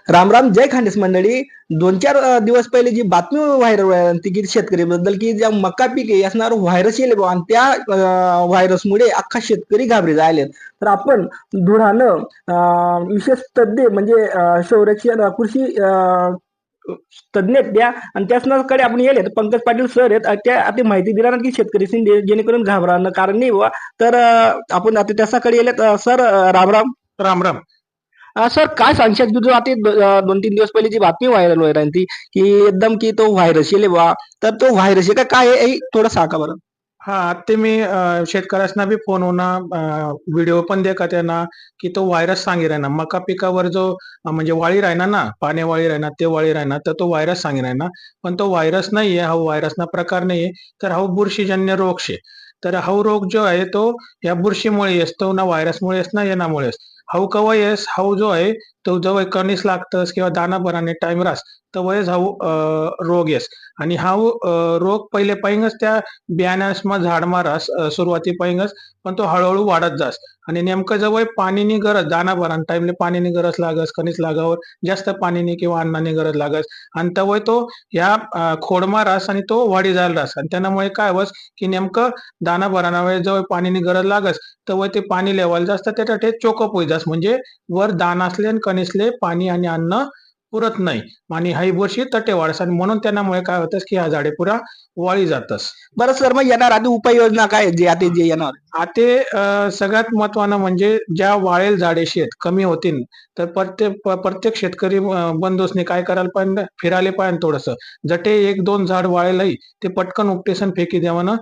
राम राम, जय खानदेश मंडळी. 2-4 दिवस पहिले जी बातमी व्हायरल व्हायली की शेतकरी बद्दल की ज्या मका पीक आहे असणार व्हायरस येले बुवा आणि त्या व्हायरसमुळे अख्खा शेतकरी घाबरे झाले. तर आपण धुळानं विशेष तज्ञ म्हणजे संरक्षण कृषी तज्ञ आहेत त्या आणि त्याचकडे आपण येले तर पंकज पाटील सर आहेत. त्या आता माहिती दिला ना की शेतकरी जेणेकरून घाबरानं कारण नाही बुवा. तर आपण आता त्याच्याकडे येलेत. सर, राम राम. राम राम. सर, काय सांगशात की जो आता 2-3 दिवस पहिली जी बातमी व्हायरल व्हायला ती की एकदम की तो व्हायरस येले बा, तर तो व्हायरस आहे का काय आहे हे थोडं सांगा बरं. हा, ते मी शेतकऱ्यांना बी फोन होना व्हिडिओ पण देखा त्यांना की तो व्हायरस सांगी राहिना मका पिकावर जो म्हणजे वाळी राहिना ना पाण्यावाळी राहिना ते वाळी राहिना तर तो व्हायरस सांगी राहिना. पण तो व्हायरस नाहीये, हा व्हायरसना प्रकार नाहीये. तर हा बुरशीजन्य रोग शे. तर हा रोग जो आहे तो या बुरशीमुळे येतो ना व्हायरसमुळे ना येण्यामुळेच. हा कवा येस हा जो आहे तो जवळ कणीस लागतस किंवा दाना भराने टाइम रास तर वयच हा रोग येस. आणि हा रोग पहिले पाहिजेच त्या बियाण्यासमा झाडमा रास सुरुवाती पाहिजेच. पण तो हळूहळू वाढत जास आणि नेमकं जवळ पाणीनी गरज दाना भरान टाइमले पाणीनी गरज लागस कणीस लागावर जास्त पाणीनी किंवा अन्नानी गरज लागस आणि तवय तो या खोडमा रास आणि तो वाढी जायला रास आणि त्यामुळे काय होस की नेमकं दाना भराना वेळेस जवळ पाणीनी गरज लागस तवय ते पाणी लेवल जास्त त्याच्यात हे चोकअप होई जास म्हणजे वर दाना असले आणि कणीसले पाणी आणि अन्न पुरत नाही आणि ही बुरशी तटे वाढस आणि म्हणून त्यामुळे काय होतस की ह्या झाडे पुरा वाळी जातस. बरं सर, मग येणार आधी उपाययोजना काय आहे जे आता जे येणार? आता सगळ्यात महत्वानं म्हणजे ज्या वाळेल झाडे शेत कमी होतील तर प्रत्येक शेतकरी बंधूसने काय करायला पाहिजे फिरायला पाहिजे थोडंसं. जटे 1-2 झाड वाळेलही ते पटकन उपटेसन फेकी द्यावं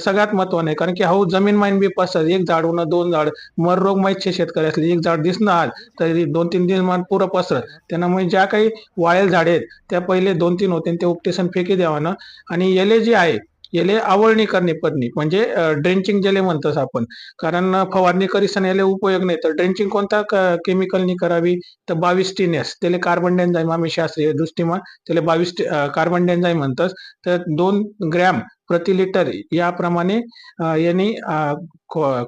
सगळ्यात महत्वानं आहे. कारण की हा जमीन माईन बी पसर एक झाड होणं 2 झाड मर रोग माहीत शे शेतकरी असले एक झाड दिसणं आज तरी 2-3 दिवस मान पुरं पसरत. त्यामुळे ज्या काही वाळेल झाडे आहेत त्या पहिले 2-3 होते ते उपटेसन फेकी द्यावं आणि येले जे आहे याले आवळणी करणे पडणे म्हणजे ड्रेंचिंग ज्याला म्हणतोस आपण. कारण फवारणी करीसन याले उपयोग नाही तर ड्रेंचिंग कोणता केमिकलनी करावी तर 22 त्याला कार्बन डेन्झाईम आम्ही शास्त्रीय दृष्टीमा त्याला 22 कार्बन डेन्झाईम म्हणतोस. तर 2 ग्रॅम प्रति लिटर याप्रमाणे यांनी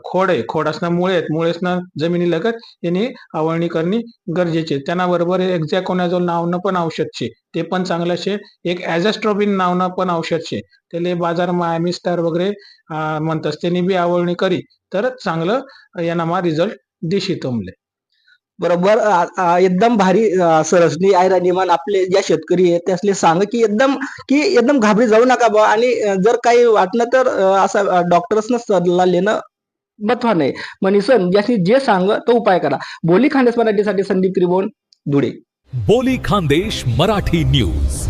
खोड आहे खोड असणं मुळे आहेत मुळेसनं जमिनी लगत यांनी आवळणी करणे गरजेचे. त्यांना बरोबर एक्झॅकोनाझोल नावनं पण औषध शे ते पण चांगलं शे. एक ॲझॅस्ट्रोबिन नावनं पण औषध शे त्याला बाजारमा ॲमिस्टार वगैरे म्हणतात त्यांनी बी आवळणी करी तर चांगलं यांना रिझल्ट दिशी तुमले. बरोबर. एकदम भारी सरसनी आयराणीमान आपले ज्या शेतकरी आहेत त्यासले सांग की एकदम घाबरी जाऊ नका बा आणि जर काही वाटलं तर असा डॉक्टर्सनं सल्ला लेणं महत्वाचं आहे. मनीसन ज्याशी जे सांग तो उपाय करा. बोली खानदेश मराठीसाठी संदीप त्रिभुवन, धुळे. बोली खानदेश मराठी न्यूज.